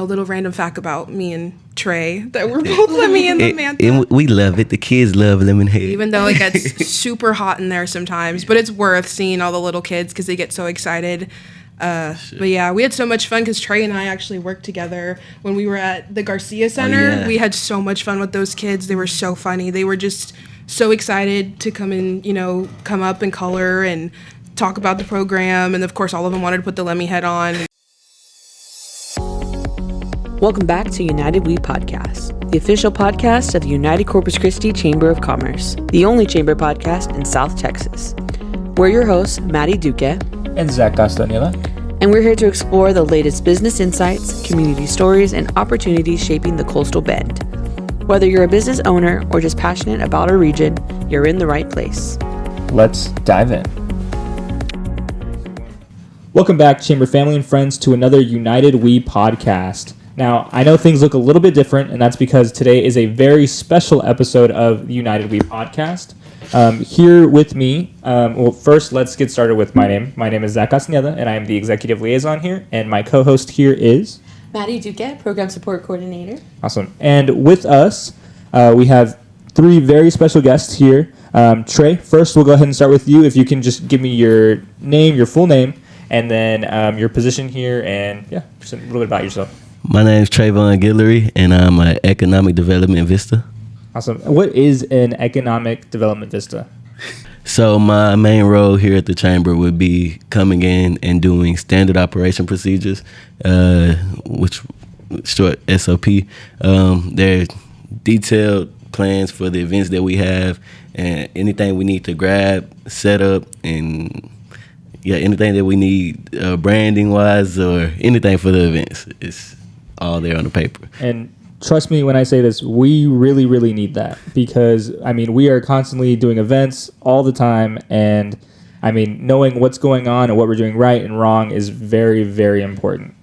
little random fact about me and Trey that we're both Lemmy and Samantha. And we love it. The kids love lemonade. Even though it gets super hot in there sometimes, but it's worth seeing all the little kids because they get so excited. But yeah, we had so much fun because Trey and I actually worked together when we were at the Garcia Center. Yeah. We had so much fun with those kids. They were so funny. They were just so excited to come and, come up and color and talk about the program. And of course, all of them wanted to put the Lemmy head on. Welcome back to United We Podcast, the official podcast of the United Corpus Christi Chamber of Commerce, the only chamber podcast in South Texas. We're your hosts, Maddie Duque and Zach Castaneda, and we're here to explore the latest business insights, community stories, and opportunities shaping the coastal bend. Whether you're a business owner or just passionate about our region, you're in the right place. Let's dive in. Welcome back, Chamber family and friends, to another United We Podcast. Now, I know things look a little bit different, and that's because today is a very special episode of the United We Podcast. Here with me, first let's get started with my name. My name is Zach Castaneda, and I am the executive liaison here, and my co-host here is Maddie Duque, program support coordinator. Awesome. And with us, we have three very special guests here. Trey, first we'll go ahead and start with you. If you can just give me your name, your full name, and then your position here, and just a little bit about yourself. My name is Trayvon Guillory, and I'm an Economic Development Vista. Awesome. What is an Economic Development Vista? So my main role here at the Chamber would be coming in and doing standard operation procedures, which short SOP. They're detailed plans for the events that we have, and anything we need to grab, set up, and anything that we need branding-wise or anything for the events. It's all there on the paper. And trust me when I say this, we really, really need that because, we are constantly doing events all the time, and, knowing what's going on and what we're doing right and wrong is very, very important.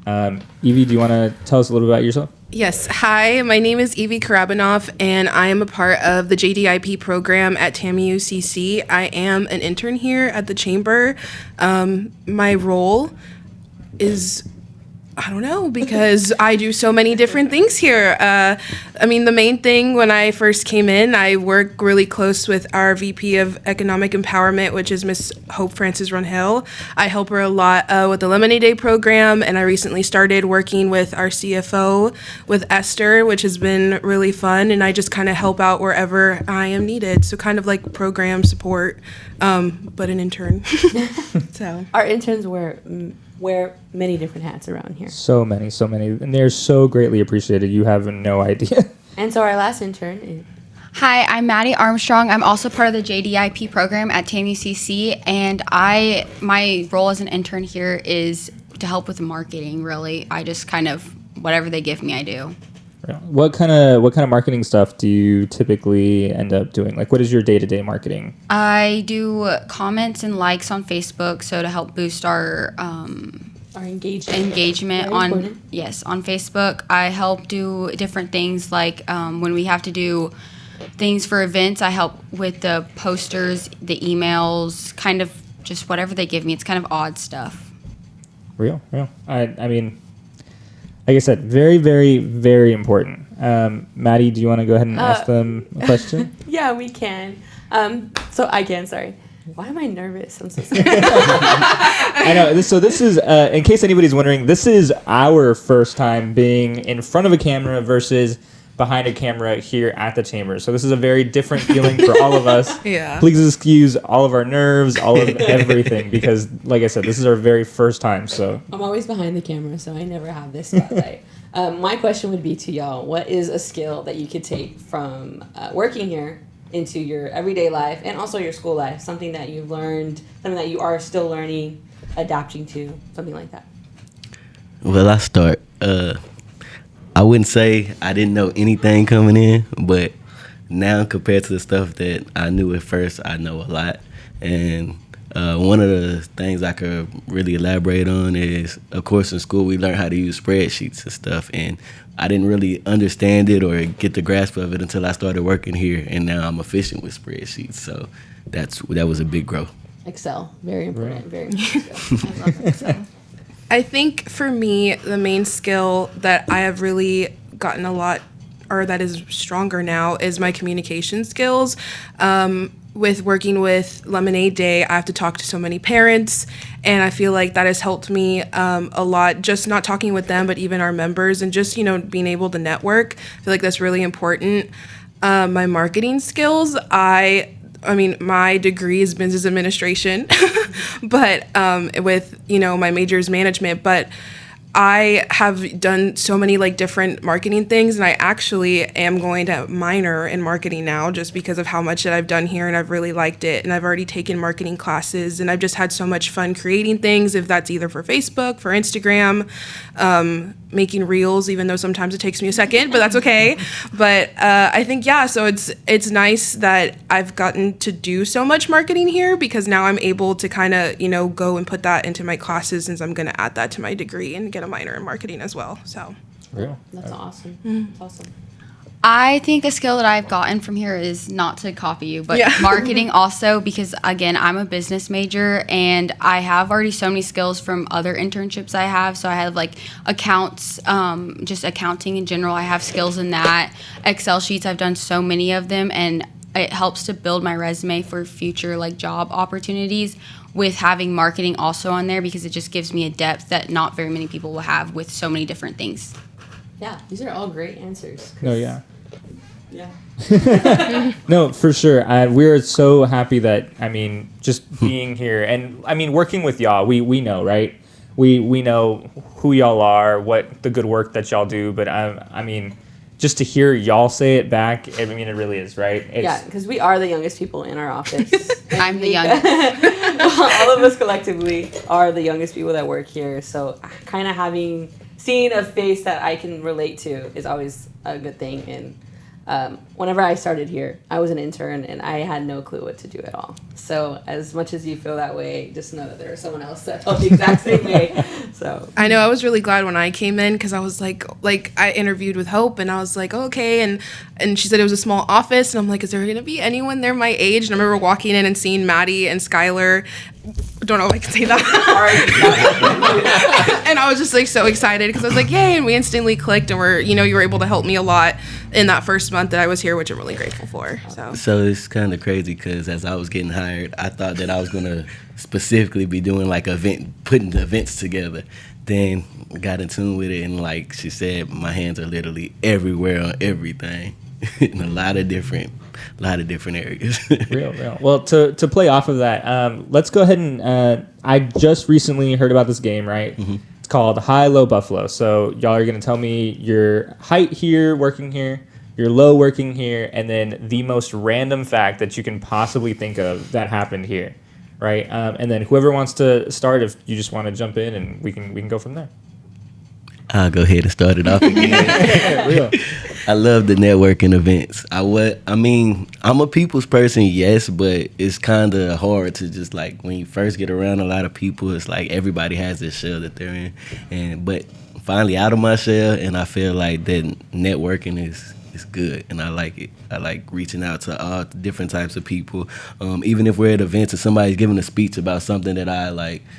Evie, do you want to tell us a little bit about yourself? Yes. Hi, my name is Evie Karabanoff, and I am a part of the JDIP program at TAMU UCC. I am an intern here at the Chamber. My role is, I don't know, because I do so many different things here. The main thing when I first came in, I work really close with our VP of Economic Empowerment, which is Miss Hope Francis Runhill. I help her a lot with the Lemonade Day program, and I recently started working with our CFO, with Esther, which has been really fun, and I just kind of help out wherever I am needed. So kind of like program support, but an intern. So Our interns wear many different hats around here. So many. And they're so greatly appreciated. You have no idea. And so our last intern is... Hi, I'm Maddie Armstrong. I'm also part of the JDIP program at TAMUCC, and my role as an intern here is to help with marketing, really. I just kind of, whatever they give me, I do. What kind of marketing stuff do you typically end up doing? Like, what is your day-to-day marketing? I do comments and likes on Facebook, so to help boost our engagement on Facebook. I help do different things like when we have to do things for events, I help with the posters, the emails, kind of just whatever they give me. It's kind of odd stuff. Real. Like I said, very, very, very important. Maddie, do you want to go ahead and ask them a question? Yeah, we can. Sorry. Why am I nervous? I'm so sorry. I know. So this is, in case anybody's wondering, this is our first time being in front of a camera versus behind a camera here at the Chamber. So this is a very different feeling for all of us. Yeah. Please excuse all of our nerves, all of everything, because, like I said, this is our very first time. So I'm always behind the camera, so I never have this spotlight. My question would be to y'all, what is a skill that you could take from working here into your everyday life and also your school life, something that you've learned, something that you are still learning, adapting to, something like that? Well, I start. I wouldn't say I didn't know anything coming in, but now compared to the stuff that I knew at first, I know a lot. And one of the things I could really elaborate on is, of course, in school we learned how to use spreadsheets and stuff, and I didn't really understand it or get the grasp of it until I started working here, and now I'm efficient with spreadsheets. So that was a big growth. Excel, very important, very important. I love Excel. I think for me, the main skill that I have really gotten a lot, or that is stronger now, is my communication skills. With working with Lemonade Day, I have to talk to so many parents, and I feel like that has helped me a lot, just not talking with them, but even our members, and just, being able to network. I feel like that's really important. My marketing skills, I mean, my degree is business administration, but with, my major is management, but I have done so many different marketing things, and I actually am going to minor in marketing now just because of how much that I've done here, and I've really liked it. And I've already taken marketing classes, and I've just had so much fun creating things, if that's either for Facebook, for Instagram, making reels, even though sometimes it takes me a second, but that's okay. But I think, so it's nice that I've gotten to do so much marketing here, because now I'm able to kind of, go and put that into my classes, since I'm going to add that to my degree and get a minor in marketing as well. So Real. That's awesome. That's awesome. I think a skill that I've gotten from here is not to copy you, but Yeah. marketing also, because again, I'm a business major and I have already so many skills from other internships I have. So I have accounts, just accounting in general. I have skills in that. Excel sheets, I've done so many of them, and it helps to build my resume for future job opportunities with having marketing also on there, because it just gives me a depth that not very many people will have with so many different things. Yeah, these are all great answers. No, yeah. Yeah. No, for sure. We're so happy that, just being here and, working with y'all, we know, right? We know who y'all are, what the good work that y'all do, but just to hear y'all say it back, it really is, right? Yeah, because we are the youngest people in our office. I'm the youngest. All of us collectively are the youngest people that work here. So kind of seeing a face that I can relate to is always a good thing. And whenever I started here, I was an intern and I had no clue what to do at all. So as much as you feel that way, just know that there's someone else that felt the exact same way. So I know I was really glad when I came in, because I was like I interviewed with Hope, and I was like, oh, okay, and she said it was a small office, and I'm like, is there gonna be anyone there my age? And I remember walking in and seeing Maddie and Skylar. Don't know if I can say that. And I was just so excited, because I was like, yay, and we instantly clicked, and you were able to help me a lot in that first month that I was here, which I'm really grateful for. So it's kind of crazy, because as I was getting hired, I thought that I was going to specifically be doing putting events together. Then got in tune with it, and she said, my hands are literally everywhere on everything in a lot of different areas. Real. Well, to play off of that, let's go ahead and I just recently heard about this game, right? Mm-hmm. It's called High Low Buffalo. So y'all are going to tell me your height here, working here, your low working here, and then the most random fact that you can possibly think of that happened here, right? And then whoever wants to start, if you just want to jump in, and we can go from there. I'll go ahead and start it off again. Real. I love the networking events. I'm a people's person, yes, but it's kind of hard to just when you first get around a lot of people, it's everybody has this shell that they're in, but finally out of my shell, and I feel like that networking is good, and I like it. I like reaching out to all different types of people, even if we're at events and somebody's giving a speech about something that I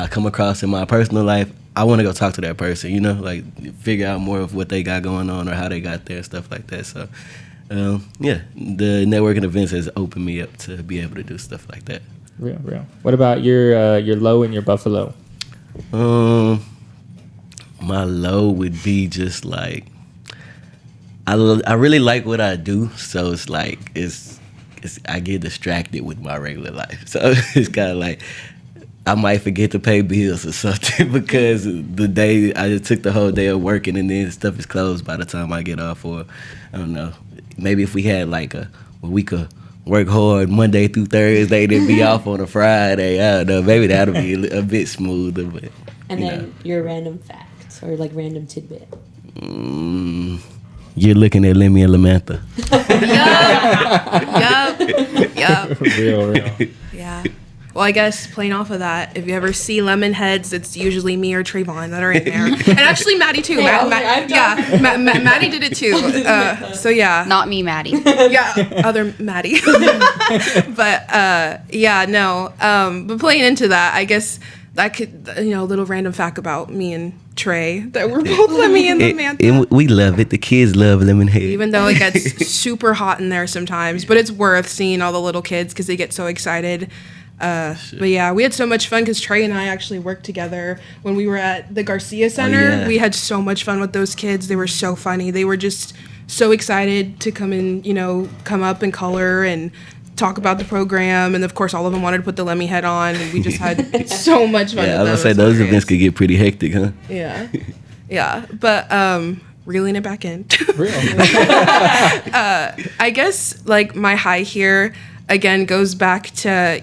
come across in my personal life. I want to go talk to that person, figure out more of what they got going on or how they got there, stuff like that. So, the networking events has opened me up to be able to do stuff like that. Real. What about your low and your buffalo? My low would be just I really like what I do, so it's I get distracted with my regular life. So it's kind of I might forget to pay bills or something, because the day I just took the whole day of working, and then stuff is closed by the time I get off. Or I don't know, maybe if we had we could work hard Monday through Thursday, then be off on a Friday. I don't know, maybe that'll be a bit smoother. But and then your random fact or random tidbit. You're looking at Lemmy and Lamantha. Yup. Real. Yeah. Well, I guess playing off of that, if you ever see lemon heads, it's usually me or Trayvon that are in there. And actually Maddie too. Maddie did it too. So yeah. Not me, Maddie. Yeah, other Maddie. But but playing into that, I guess that could, a little random fact about me and Trey, that we're both Lemmy and Samantha. And we love it. The kids love lemonade. Even though it gets super hot in there sometimes, but it's worth seeing all the little kids because they get so excited. But yeah, we had so much fun because Trey and I actually worked together when we were at the Garcia Center. Yeah. We had so much fun with those kids. They were so funny. They were just so excited to come in, come up and color and talk about the program. And of course, all of them wanted to put the Lemmy head on. And we just had so much fun. Yeah, I with was them. gonna say those events could get pretty hectic, huh? Yeah. Yeah. But reeling it back in. Real. I guess like my high here again goes back to,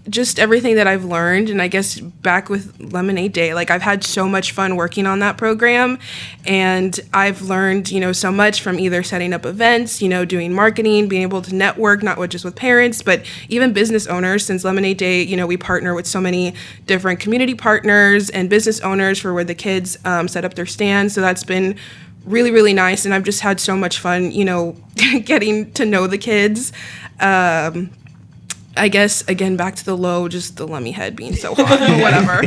just everything that I've learned. And I guess back with Lemonade Day, like I've had so much fun working on that program. And I've learned, so much from either setting up events, doing marketing, being able to network, not just with parents, but even business owners. Since Lemonade Day, we partner with so many different community partners and business owners for where the kids set up their stands. So that's been really, really nice. And I've just had so much fun, getting to know the kids. I guess, again, back to the low, just the Lemmy head being so hot or whatever.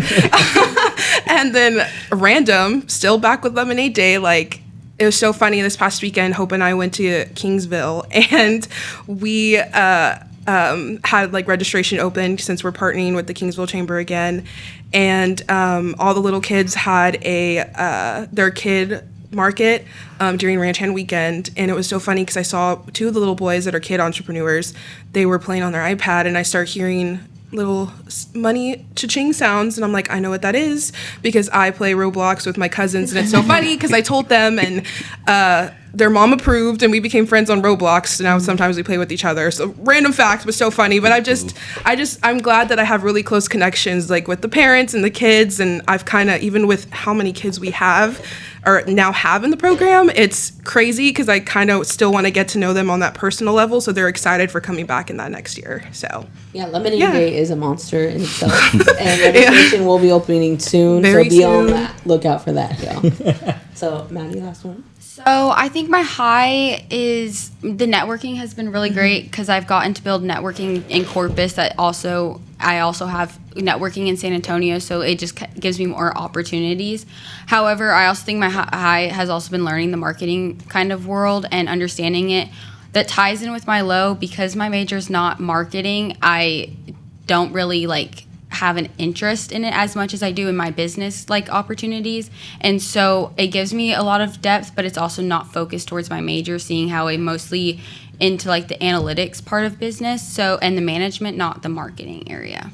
And then random, still back with Lemonade Day, like, it was so funny this past weekend, Hope and I went to Kingsville, and we had, like, registration open since we're partnering with the Kingsville Chamber again, and all the little kids had their kid market during Ranch Hand weekend, and it was so funny because I saw two of the little boys that are kid entrepreneurs. They were playing on their iPad, and I start hearing little money cha-ching sounds, and I'm like, I know what that is because I play Roblox with my cousins, and it's so funny because I told them, and their mom approved, and we became friends on Roblox. So now sometimes we play with each other. So random fact, was so funny. But I'm glad that I have really close connections, like with the parents and the kids, and I've kind of, even with how many kids we have or now have in the program, it's crazy because I kind of still want to get to know them on that personal level. So they're excited for coming back in that next year. So yeah, Lemonade Day is a monster in itself, and registration will be opening soon. Very so be on soon. that lookout for that, y'all. So Maddie, last one. So I think my high is the networking has been really great because I've gotten to build networking in Corpus. I also have networking in San Antonio, so it just gives me more opportunities. However, I also think my high has also been learning the marketing kind of world and understanding it. That ties in with my low because my major is not marketing. I don't really have an interest in it as much as I do in my business opportunities, and so it gives me a lot of depth, but it's also not focused towards my major, seeing how I'm mostly into the analytics part of business, so, and the management, not the marketing area.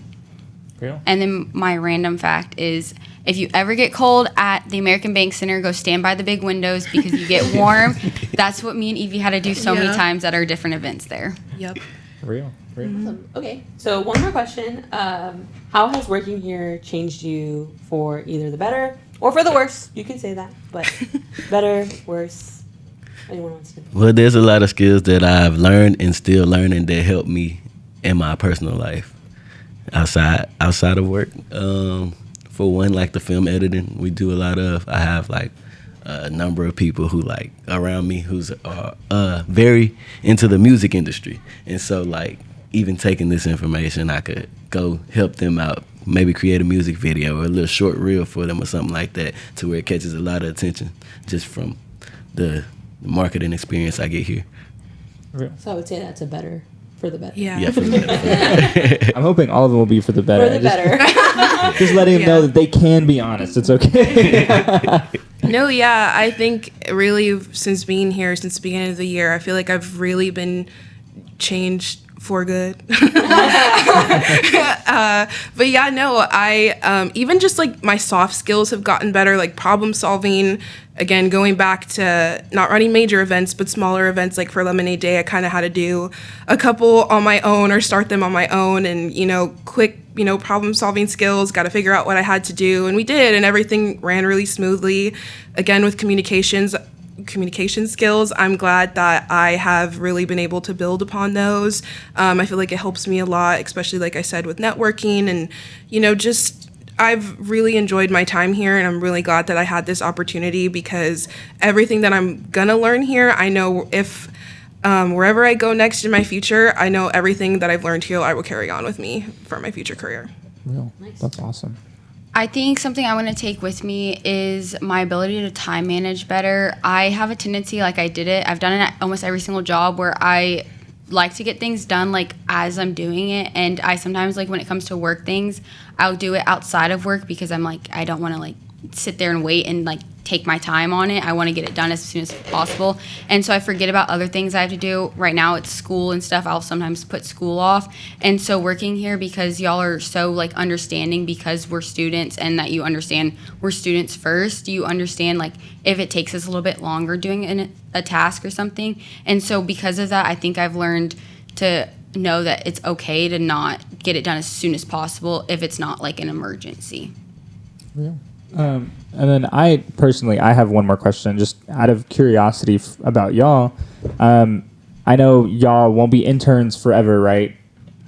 Real. And then my random fact is, if you ever get cold at the American Bank Center, go stand by the big windows because you get warm. That's what me and Evie had to do so many times at our different events there. Yep. Real. Awesome. Okay, so one more question. How has working here changed you for either the better or for the worse? You can say that, but better, worse. Anyone wants to? Well, there's a lot of skills that I've learned and still learning that help me in my personal life outside of work. For one, the film editing, we do a lot of. I have a number of people who around me who's very into the music industry, and so even taking this information, I could go help them out, maybe create a music video or a little short reel for them or something like that, to where it catches a lot of attention just from the marketing experience I get here. So I would say that's a better for the better. Yeah. Yeah, for the better. I'm hoping all of them will be for the better. For the better. Just letting them know that they can be honest. It's okay. No, yeah, I think really since being here, since the beginning of the year, I feel like I've really been changed for good. But yeah, no, I even just my soft skills have gotten better, problem solving. Again, going back to not running major events, but smaller events for Lemonade Day, I kind of had to do a couple on my own or start them on my own, and quick problem solving skills, got to figure out what I had to do, and we did, and everything ran really smoothly. Again, with communication skills, I'm glad that I have really been able to build upon those. I feel like it helps me a lot, especially like I said with networking, and I've really enjoyed my time here, and I'm really glad that I had this opportunity because everything that I'm gonna learn here, I know if wherever I go next in my future, I know everything that I've learned here I will carry on with me for my future career. Real. Nice. That's awesome. I think something I want to take with me is my ability to time manage better. I have a tendency, like I've done it at almost every single job, where I like to get things done like as I'm doing it, and I sometimes, like when it comes to work things, I'll do it outside of work because I'm like, I don't want to like sit there and wait and like take my time on it. I want to get it done as soon as possible, and so I forget about other things I have to do. Right now it's school and stuff. I'll sometimes put school off, and so working here, because y'all are so like understanding, because we're students, and that you understand we're students first, you understand like if it takes us a little bit longer doing a task or something. And so because of that, I think I've learned to know that it's okay to not get it done as soon as possible if it's not like an emergency. And then I have one more question, just out of curiosity about y'all. I know y'all won't be interns forever, right?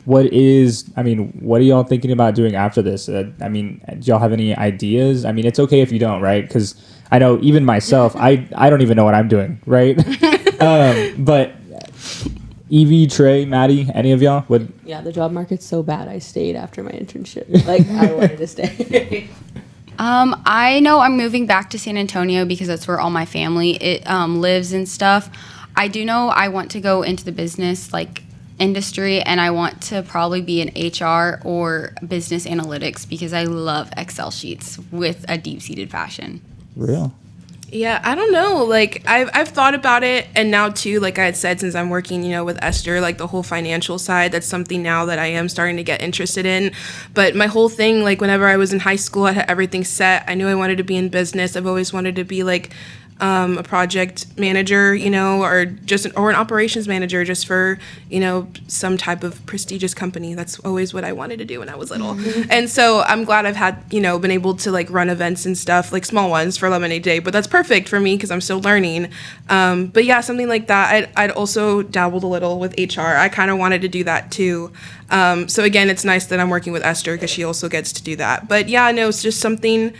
What are y'all thinking about doing after this? Do y'all have any ideas? I mean, it's okay if you don't, right? Because I know even myself, I don't even know what I'm doing, right? But Evie, Trey, Maddie, any of y'all would? Yeah, the job market's so bad. I stayed after my internship. Like, I wanted to stay. I know I'm moving back to San Antonio because that's where all my family lives and stuff. I do know I want to go into the business like industry, and I want to probably be in HR or business analytics because I love Excel sheets with a deep-seated passion. Real. Yeah, I don't know. Like, I've thought about it, and now too, like I had said, since I'm working, with Esther, like the whole financial side, that's something now that I am starting to get interested in. But my whole thing, like whenever I was in high school, I had everything set. I knew I wanted to be in business. I've always wanted to be like a project manager, or an operations manager, just for, some type of prestigious company. That's always what I wanted to do when I was little. And so I'm glad I've had, been able to like run events and stuff, like small ones for Lemonade Day, but that's perfect for me because I'm still learning. But yeah, something like that. I'd also dabbled a little with HR. I kind of wanted to do that too. So again, it's nice that I'm working with Esther because she also gets to do that. But yeah, no, it's just something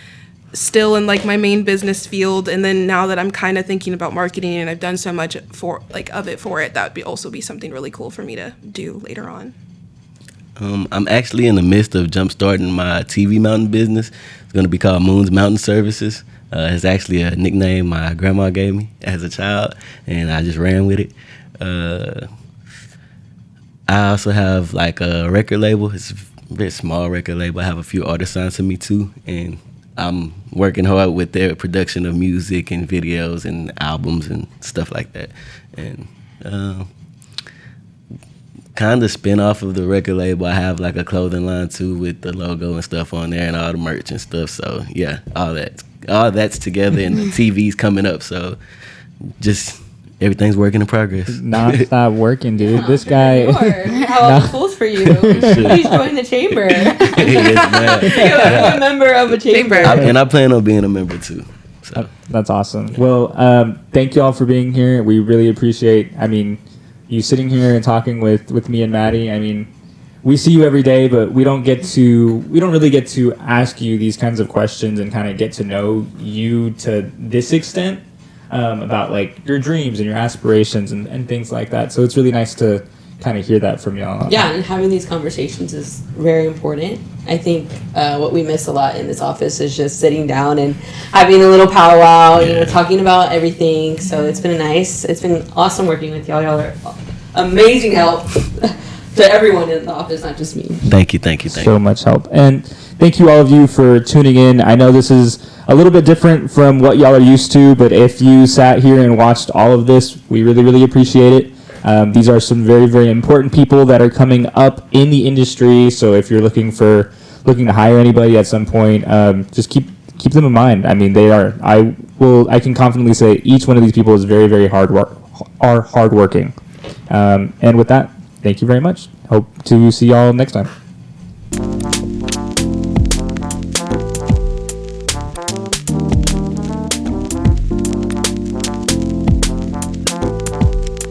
still in like my main business field, and then now that I'm kind of thinking about marketing and I've done so much for it, that would also be something really cool for me to do later on. I'm actually in the midst of jumpstarting my TV mountain business. It's going to be called Moon's Mountain Services. It's actually a nickname my grandma gave me as a child, and I just ran with it. I also have like a record label. It's a very small record label. I have a few artists signed to me too, and I'm working hard with their production of music and videos and albums and stuff like that. And kind of spin off of the record label, I have like a clothing line too with the logo and stuff on there and all the merch and stuff. So yeah, all that's together, and the TV's coming up. So just everything's working in progress. Non-stop working, dude. This guy. How all the fools for you. Please join the chamber. Yes, a member of a chamber. and I plan on being a member too. So. That's awesome. Well, thank you all for being here. We really appreciate, you sitting here and talking with me and Maddie. We see you every day, but we don't really get to ask you these kinds of questions and kind of get to know you to this extent. About like your dreams and your aspirations and things like that. So it's really nice to kind of hear that from y'all. Yeah, and having these conversations is very important. I think what we miss a lot in this office is just sitting down and having a little powwow, talking about everything. So it's been awesome working with y'all. Y'all are amazing help to everyone in the office, not just me. Thank you. So much help. And thank you all of you for tuning in. I know this is a little bit different from what y'all are used to, but if you sat here and watched all of this, we really, really appreciate it. These are some very, very important people that are coming up in the industry. So if you're looking to hire anybody at some point, just keep them in mind. I can confidently say each one of these people is very, very hardworking. And with that, thank you very much. Hope to see y'all next time.